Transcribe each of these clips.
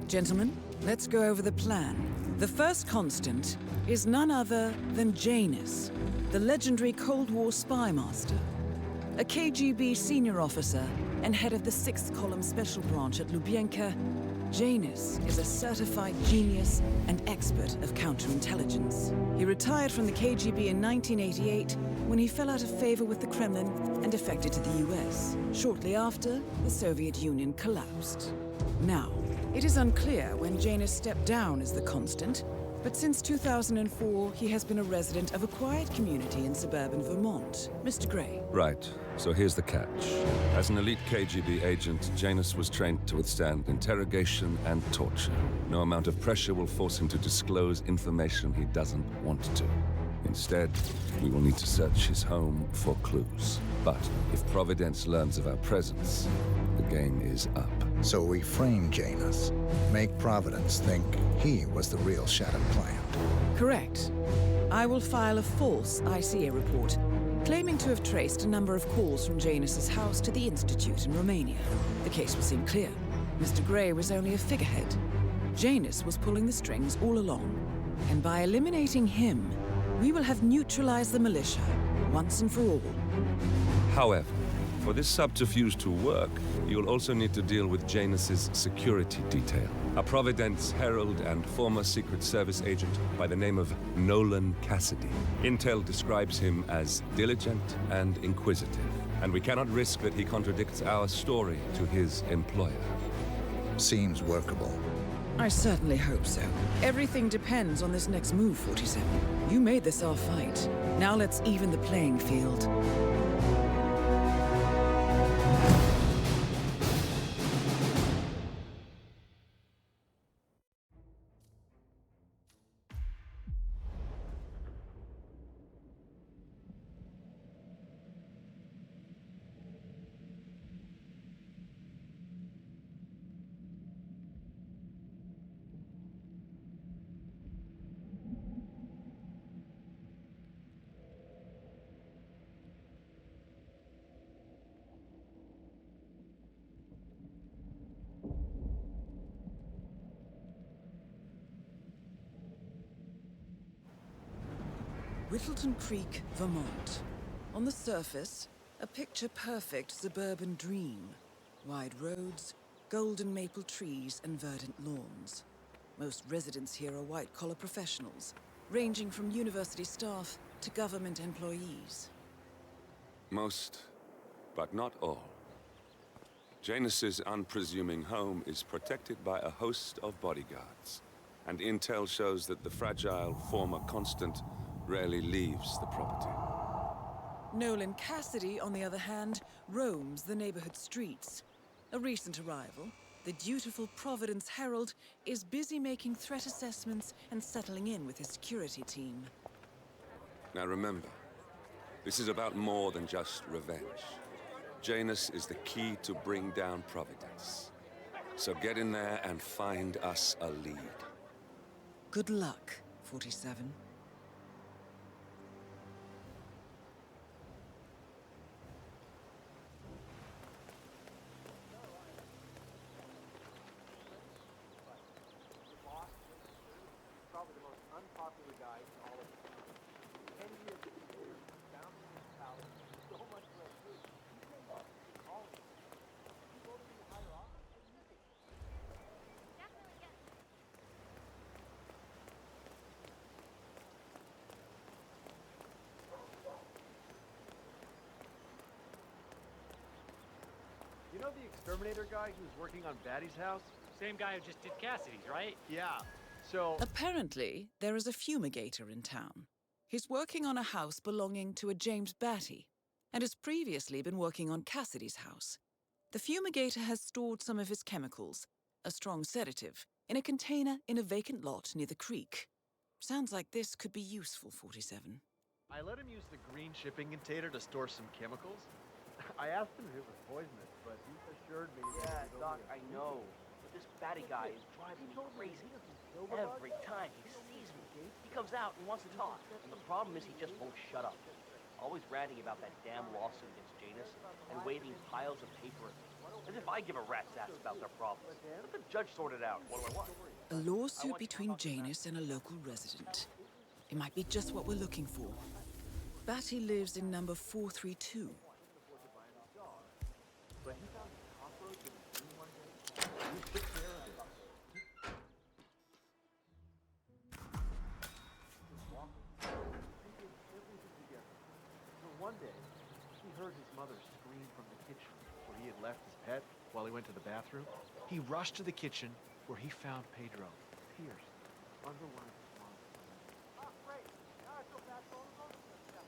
Gentlemen, let's go over the plan. The first constant is none other than Janus, the legendary Cold War spy master. A KGB senior officer and head of the 6th Column Special Branch at Lubyanka, Janus is a certified genius and expert of counterintelligence. He retired from the KGB in 1988 when he fell out of favor with the Kremlin and defected to the US. Shortly after, the Soviet Union collapsed. Now, it is unclear when Janus stepped down as the constant, but since 2004, he has been a resident of a quiet community in suburban Vermont. Mr. Gray. Right. So here's the catch. As an elite KGB agent, Janus was trained to withstand interrogation and torture. No amount of pressure will force him to disclose information he doesn't want to. Instead, we will need to search his home for clues. But if Providence learns of our presence, the game is up. So we frame Janus, make Providence think he was the real shattered plant. Correct. I will file a false ICA report, claiming to have traced a number of calls from Janus's house to the Institute in Romania. The case will seem clear. Mr. Gray was only a figurehead. Janus was pulling the strings all along. And by eliminating him, we will have neutralized the militia, once and for all. However, for this subterfuge to work, you'll also need to deal with Janus's security detail. A Providence herald and former Secret Service agent by the name of Nolan Cassidy. Intel describes him as diligent and inquisitive, and we cannot risk that he contradicts our story to his employer. Seems workable. I certainly hope so. Everything depends on this next move, 47. You made this our fight. Now let's even the playing field. Whittleton Creek, Vermont. On the surface, a picture-perfect suburban dream. Wide roads, golden maple trees, and verdant lawns. Most residents here are white-collar professionals, ranging from university staff to government employees. Most, but not all. Janus's unpresuming home is protected by a host of bodyguards, and intel shows that the fragile former constant rarely leaves the property. Nolan Cassidy, on the other hand, roams the neighborhood streets. A recent arrival, the dutiful Providence Herald is busy making threat assessments and settling in with his security team. Now remember, this is about more than just revenge. Janus is the key to bring down Providence. So get in there and find us a lead. Good luck, 47. You know the exterminator guy who's working on Batty's house? Same guy who just did Cassidy's, right? Yeah. So... Apparently, there is a fumigator in town. He's working on a house belonging to a James Batty, and has previously been working on Cassidy's house. The fumigator has stored some of his chemicals, a strong sedative, in a container in a vacant lot near the creek. Sounds like this could be useful, 47. I let him use the green shipping container to store some chemicals. I asked him if it was poisonous, but he assured me that... Yeah, Doc, I know. But this Batty guy is driving me crazy. Every time he sees me, he comes out and wants to talk. And the problem is he just won't shut up. Always ranting about that damn lawsuit against Janus and waving piles of paper at me. As if I give a rat's ass about their problems. Let the judge sort it out. What do I want? A lawsuit between Janus and a local resident. It might be just what we're looking for. Batty lives in number 432. But he found a cockroach in his room one day. He took care of it. Just walking. They did everything together. So one day, he heard his mother scream from the kitchen where he had left his pet while he went to the bathroom. He rushed to the kitchen where he found Pedro pierced under one of his mom's. Oh, great. Now I feel bad for all the bonus stuff.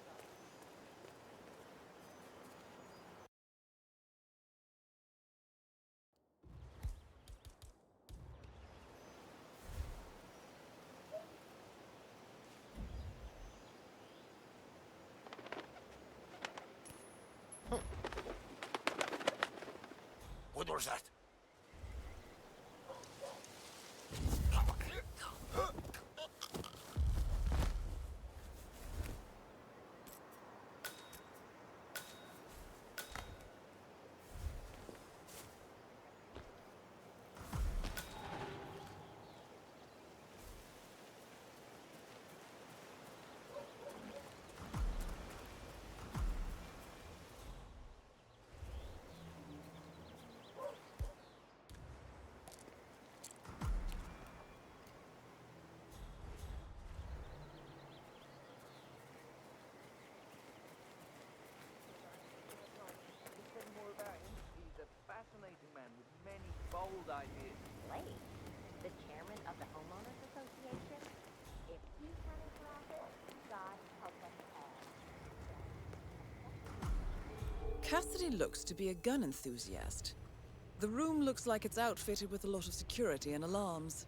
What was that? He's a fascinating man with many bold ideas. Blake, the chairman of the Homeowners Association. If he's running for office, God help us all. Cassidy looks to be a gun enthusiast. The room looks like it's outfitted with a lot of security and alarms.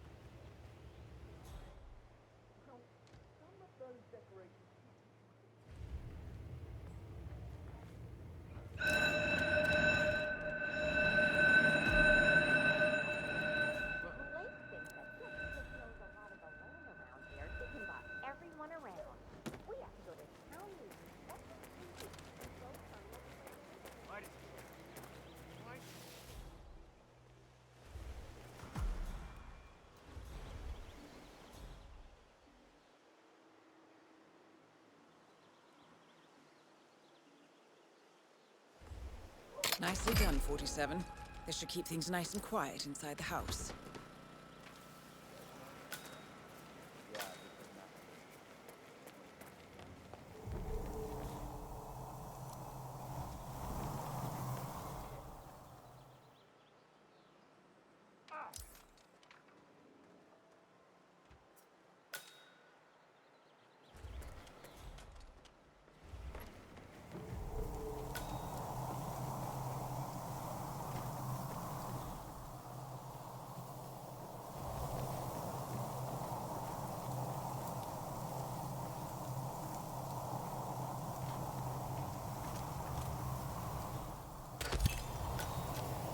Nicely done, 47. This should keep things nice and quiet inside the house.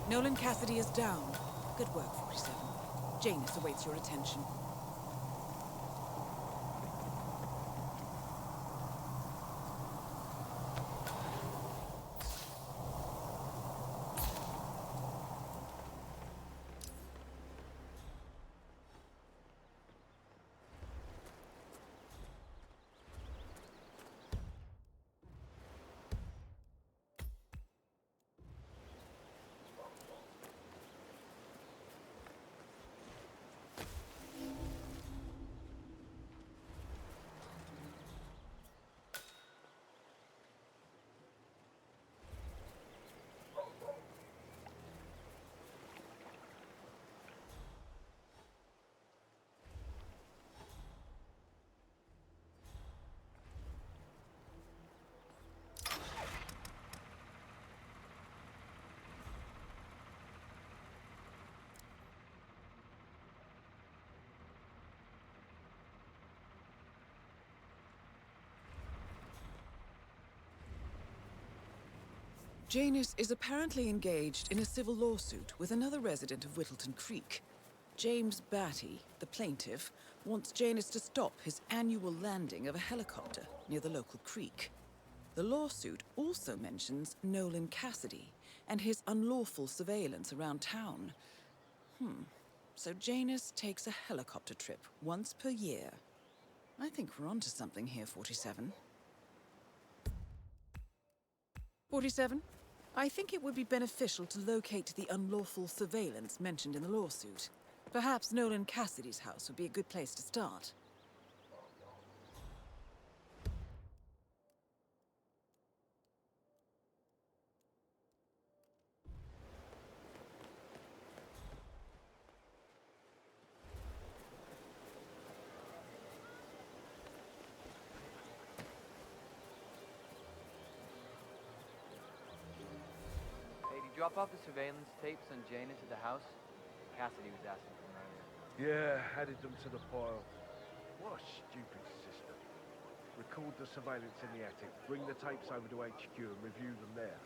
Nolan Cassidy is down. Good work, 47. Janus awaits your attention. Janus is apparently engaged in a civil lawsuit with another resident of Whittleton Creek. James Batty, the plaintiff, wants Janus to stop his annual landing of a helicopter near the local creek. The lawsuit also mentions Nolan Cassidy, and his unlawful surveillance around town. So Janus takes a helicopter trip once per year. I think we're onto something here, 47. 47? I think it would be beneficial to locate the unlawful surveillance mentioned in the lawsuit. Perhaps Nolan Cassidy's house would be a good place to start. Hey, did you drop off the surveillance tapes on Janus at the house? Cassidy was asking for them earlier. Yeah, added them to the pile. What a stupid system. Record the surveillance in the attic, bring the tapes over to HQ and review them there.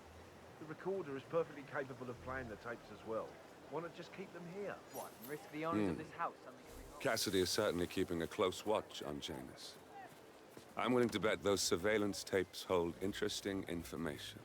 The recorder is perfectly capable of playing the tapes as well. Why not just keep them here? What, and risk the owners of this house suddenly coming home? Cassidy is certainly keeping a close watch on Janus. I'm willing to bet those surveillance tapes hold interesting information.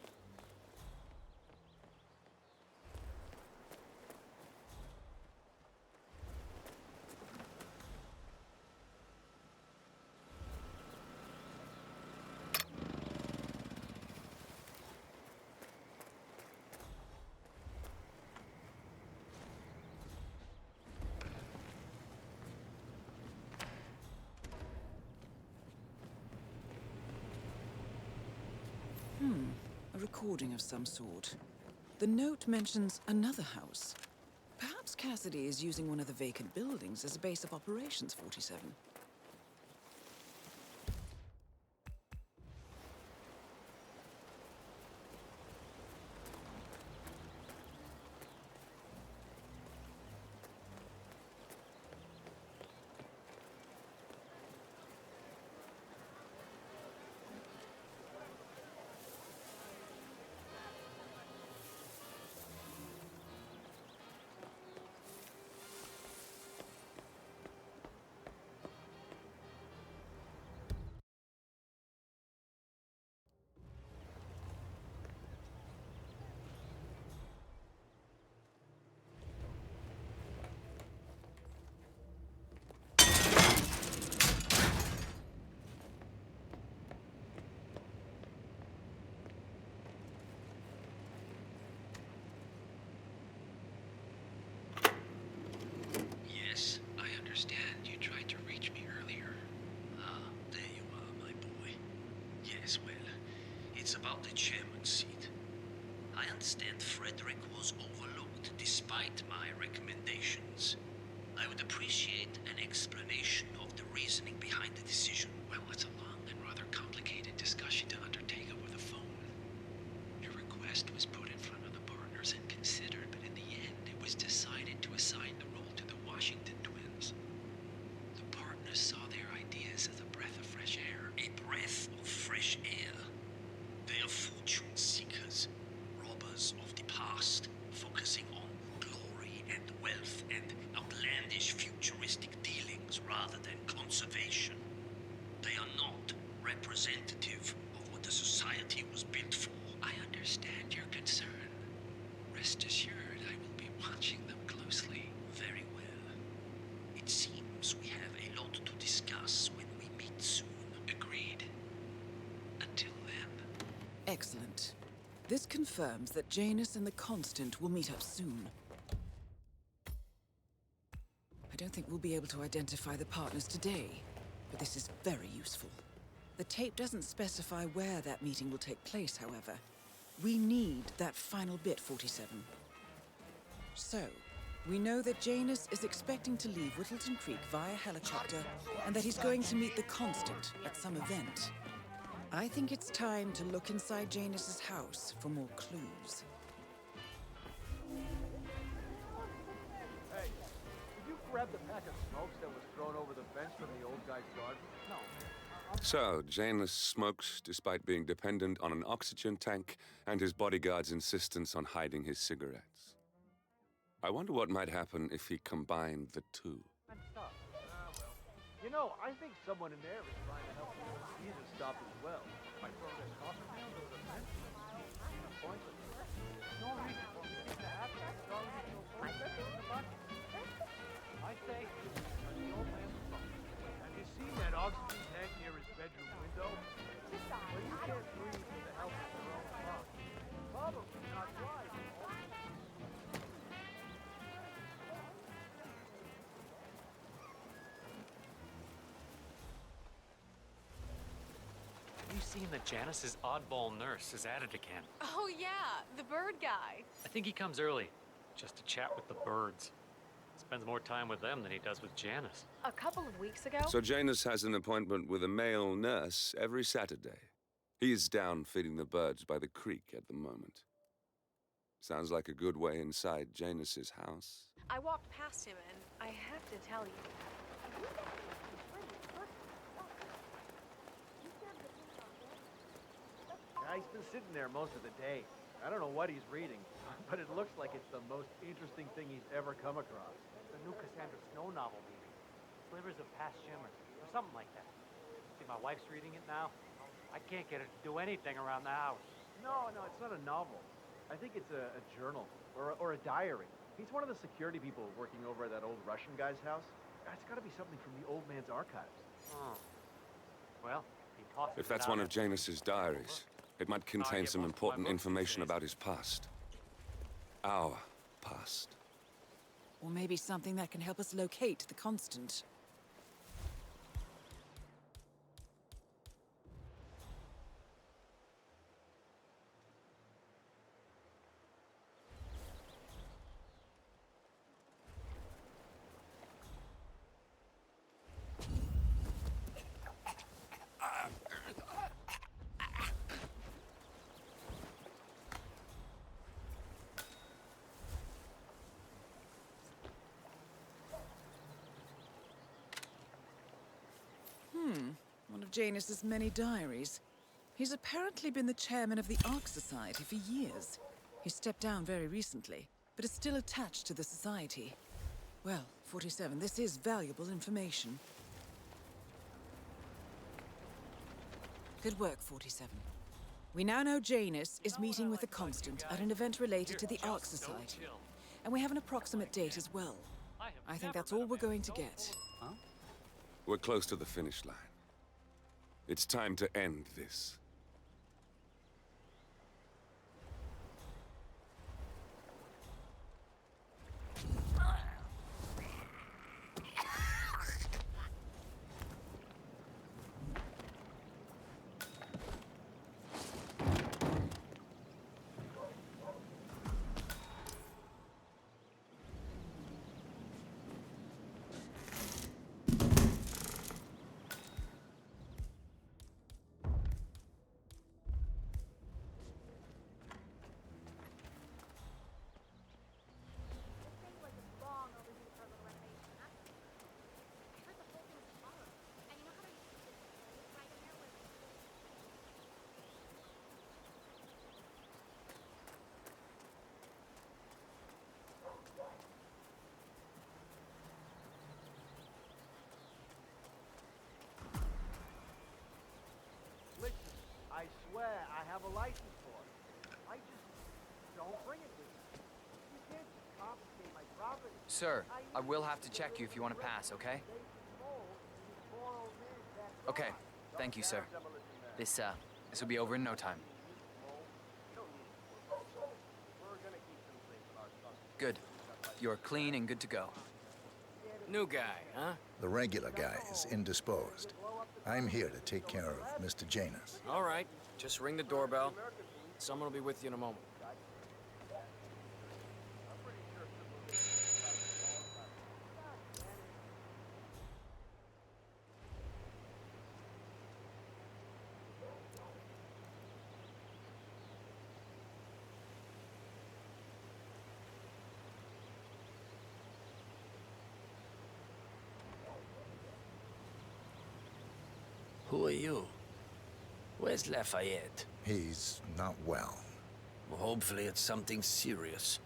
A recording of some sort. The note mentions another house. Perhaps Cassidy is using one of the vacant buildings as a base of operations, 47. Yes, I understand you tried to reach me earlier. Ah, there you are, my boy. Yes, well, it's about the chairman's seat. I understand Frederick was overlooked despite my recommendations. I would appreciate an explanation of the reasoning behind the decision. Well, it's a long and rather complicated discussion to undertake over the phone. Your request was put in front of the partners and considered, but in the end, it was decided to assign the role to the Washington twins. The partners saw their ideas as a breath of fresh air. A breath of fresh air. They are fortune seekers, robbers of the past, focusing on glory and wealth and outlandish futuristic dealings rather than conservation. They are not representative of what the society was built for. I understand your concern. Rest assured, I will be watching them closely. Very well. It seems we have a lot to discuss when we meet soon. Agreed. Until then. Excellent. This confirms that Janus and the Constant will meet up soon. I don't think we'll be able to identify the partners today, but this is very useful. The tape doesn't specify where that meeting will take place, however. We need that final bit, 47. So, we know that Janus is expecting to leave Whittleton Creek via helicopter, and that he's going to meet the Constant at some event. I think it's time to look inside Janus's house for more clues. Hey, did you grab the pack of smokes that was thrown over the fence from the old guy's garden? No. So, Janus smokes despite being dependent on an oxygen tank and his bodyguard's insistence on hiding his cigarettes. I wonder what might happen if he combined the two. And stop. Well. You know, I think someone in there is trying to help the old Caesar stop as well. By throwing their coffin down over the fence. Point. no reason for me to have to as long as you're both in the bus. I say, turn the old man's phone. Have you seen that oxygen tank near his bedroom window? Well, you can't breathe with the help of your own lungs. Probably not wise. Have you seen that Janice's oddball nurse is at it again? Oh yeah, the bird guy. I think he comes early, just to chat with the birds. Spends more time with them than he does with Janice. A couple of weeks ago. So Janus has an appointment with a male nurse every Saturday. He's down feeding the birds by the creek at the moment. Sounds like a good way inside Janus's house. I walked past him and I have to tell you. Yeah, he's been sitting there most of the day. I don't know what he's reading, but it looks like it's the most interesting thing he's ever come across. The new Cassandra Snow novel, maybe. Slivers of Past Shimmer, or something like that. See, my wife's reading it now. I can't get her to do anything around the house. No, it's not a novel. I think it's a journal, or a diary. He's one of the security people working over at that old Russian guy's house. It's got to be something from the old man's archives. Oh. Well, he tosses If that's it out one of at- Janus's diaries, it might contain some important information about his past. Our past. Or maybe something that can help us locate the Constant. One of Janus's many diaries. He's apparently been the chairman of the Ark Society for years. He stepped down very recently, but is still attached to the society. Well, 47, this is valuable information. Good work, 47. We now know Janus is meeting with the Constant at an event related to the Ark Society. And we have an approximate date as well. I think that's all we're going to get. We're close to the finish line. It's time to end this. Listen, I swear I have a license for it. I just don't bring it with me. You can't just confiscate my property. Sir, I will have to check you if you want to pass, okay? Okay, thank you, sir. This will be over in no time. Good. You're clean and good to go. New guy, huh? The regular guy is indisposed. I'm here to take care of Mr. Janus. All right. Just ring the doorbell. Someone will be with you in a moment. Who are you? Where's Lafayette? He's not well. Well, hopefully it's something serious.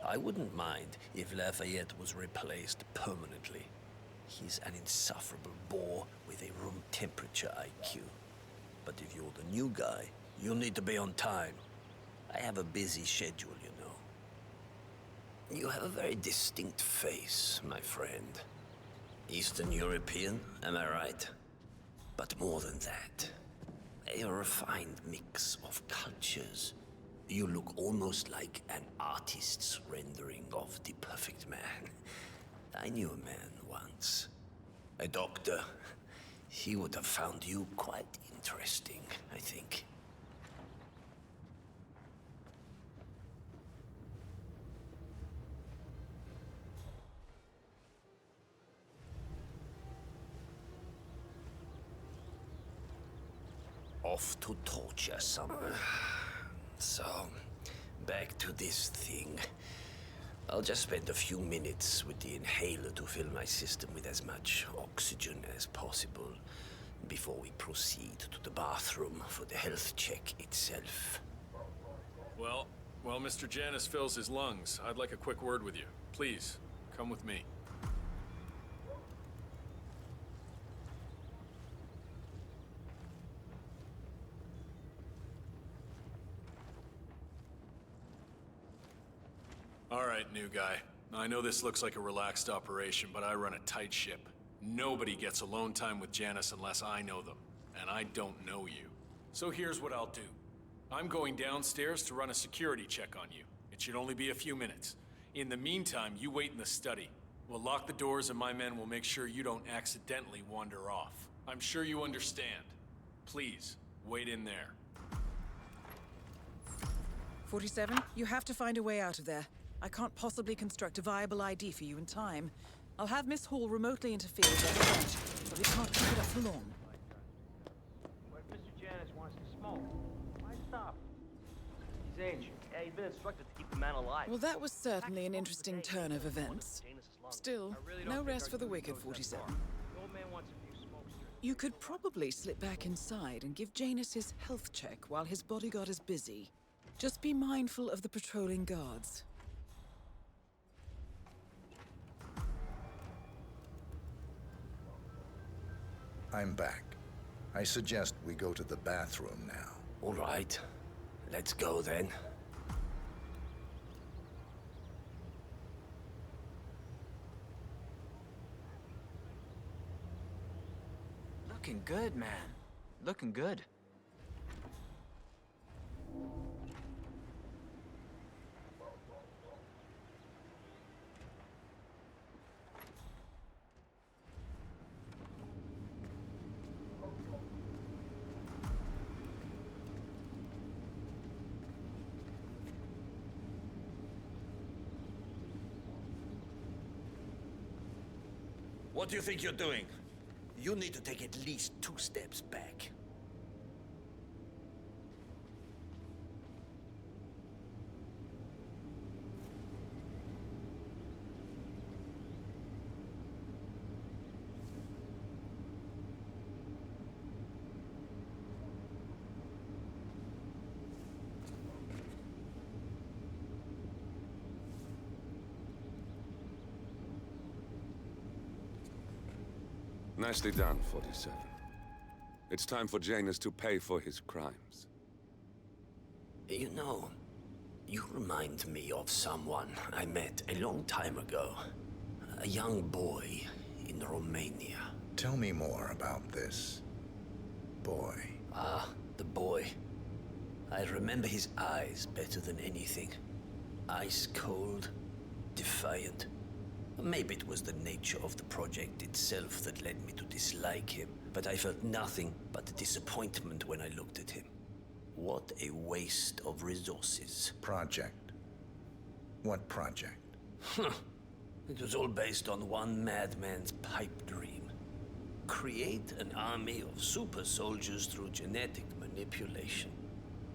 I wouldn't mind if Lafayette was replaced permanently. He's an insufferable bore with a room temperature IQ. But if you're the new guy, you'll need to be on time. I have a busy schedule, you know. You have a very distinct face, my friend. Eastern European, am I right? But more than that, a refined mix of cultures. You look almost like an artist's rendering of the perfect man. I knew a man once. A doctor. He would have found you quite interesting, I think. Off to torture someone. So, back to this thing. I'll just spend a few minutes with the inhaler to fill my system with as much oxygen as possible before we proceed to the bathroom for the health check itself. Well, while Mr. Janus fills his lungs, I'd like a quick word with you. Please, come with me. All right, new guy. I know this looks like a relaxed operation, but I run a tight ship. Nobody gets alone time with Janus unless I know them, and I don't know you. So here's what I'll do. I'm going downstairs to run a security check on you. It should only be a few minutes. In the meantime, you wait in the study. We'll lock the doors and my men will make sure you don't accidentally wander off. I'm sure you understand. Please, wait in there. 47, you have to find a way out of there. I can't possibly construct a viable ID for you in time. I'll have Miss Hall remotely interfere with that event, but we can't keep it up for long. But if Mr. Janus wants to smoke, why stop? He's ancient. Yeah, he's been instructed to keep the man alive. Well, that was certainly an interesting turn of events. Still, no rest for the wicked, 47. The old man wants a few smokes. You could probably slip back inside and give Janus his health check while his bodyguard is busy. Just be mindful of the patrolling guards. I'm back. I suggest we go to the bathroom now. All right. Let's go then. Looking good, man. Looking good. What do you think you're doing? You need to take at least 2 steps back. Nicely done, 47. It's time for Janus to pay for his crimes. You know, you remind me of someone I met a long time ago. A young boy in Romania. Tell me more about this boy. Ah, the boy. I remember his eyes better than anything. Ice cold, defiant. Maybe it was the nature of the project itself that led me to dislike him, but I felt nothing but disappointment when I looked at him. What a waste of resources. Project? What project? It was all based on one madman's pipe dream. Create an army of super soldiers through genetic manipulation.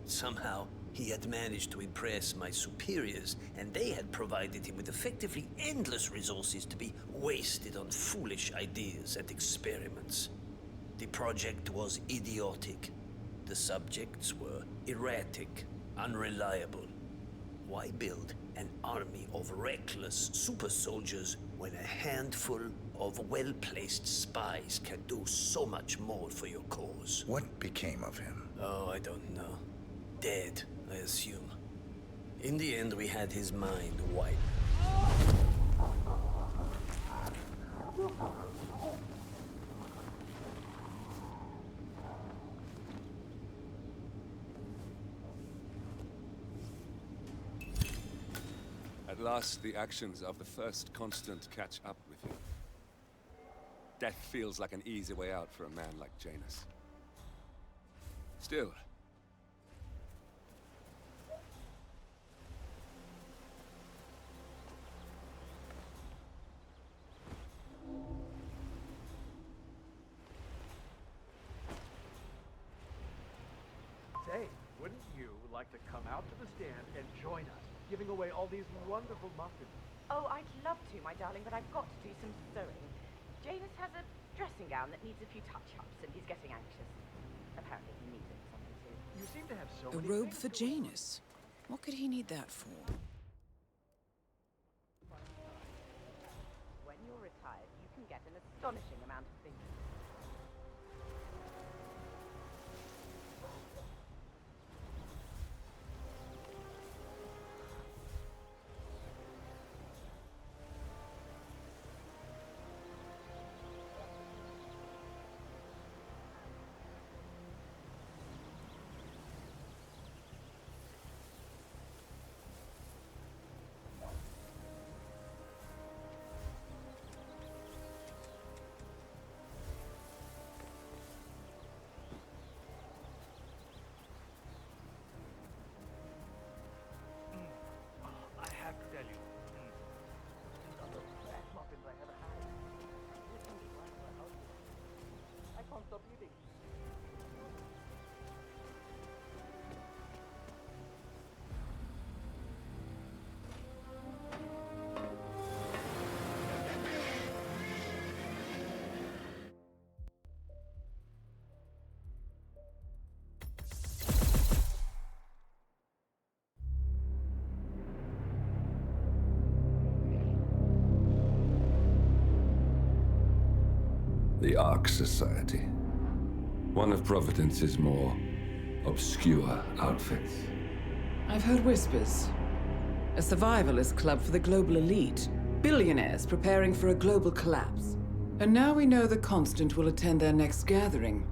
Somehow, he had managed to impress my superiors, and they had provided him with effectively endless resources to be wasted on foolish ideas and experiments. The project was idiotic. The subjects were erratic, unreliable. Why build an army of reckless super soldiers when a handful of well-placed spies can do so much more for your cause? What became of him? Oh, I don't know. Dead, I assume. In the end, we had his mind wiped. At last, the actions of the first constant catch up with you. Death feels like an easy way out for a man like Janus. Still, Say, wouldn't you like to come out to the stand and join us, giving away all these wonderful muffins? Oh, I'd love to, my darling, but I've got to do some sewing. Janus has a dressing gown that needs a few touch-ups, and he's getting anxious. Apparently he needs it for something too. You seem to have so A many robe things for going on. Janus. What could he need that for? When you're retired, you can get an astonishing amount of things. I have to tell you, these are the best muffins I ever had. I can't stop eating. the Ark Society. One of Providence's more obscure outfits. I've heard whispers. A survivalist club for the global elite. Billionaires preparing for a global collapse. And now we know the Constant will attend their next gathering.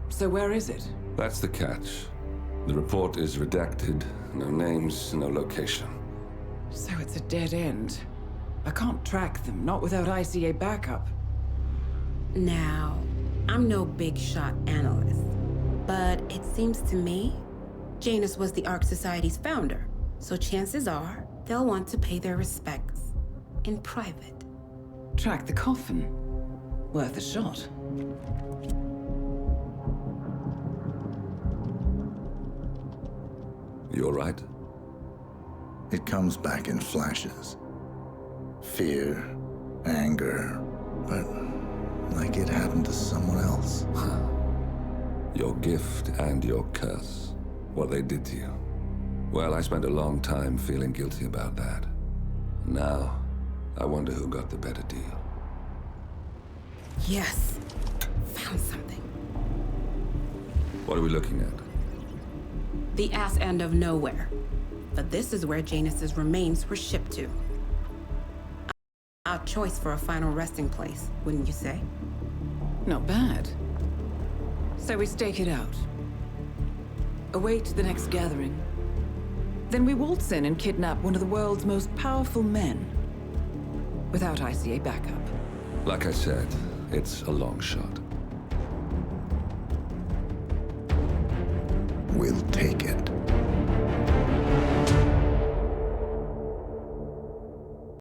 So where is it? That's the catch. The report is redacted. No names, no location. So it's a dead end. I can't track them, not without ICA backup. Now, I'm no big shot analyst, but it seems to me Janus was the Ark Society's founder, so chances are they'll want to pay their respects in private. Track the coffin. Worth a shot. You all right? It comes back in flashes. Fear, anger, but like it happened to someone else. Your gift and your curse. What they did to you. Well, I spent a long time feeling guilty about that. Now, I wonder who got the better deal. Yes, found something. What are we looking at? The ass end of nowhere. But this is where Janus's remains were shipped to. Our choice for a final resting place, wouldn't you say? Not bad. So we stake it out. Await the next gathering. Then we waltz in and kidnap one of the world's most powerful men. Without ICA backup. Like I said, it's a long shot. We'll take it.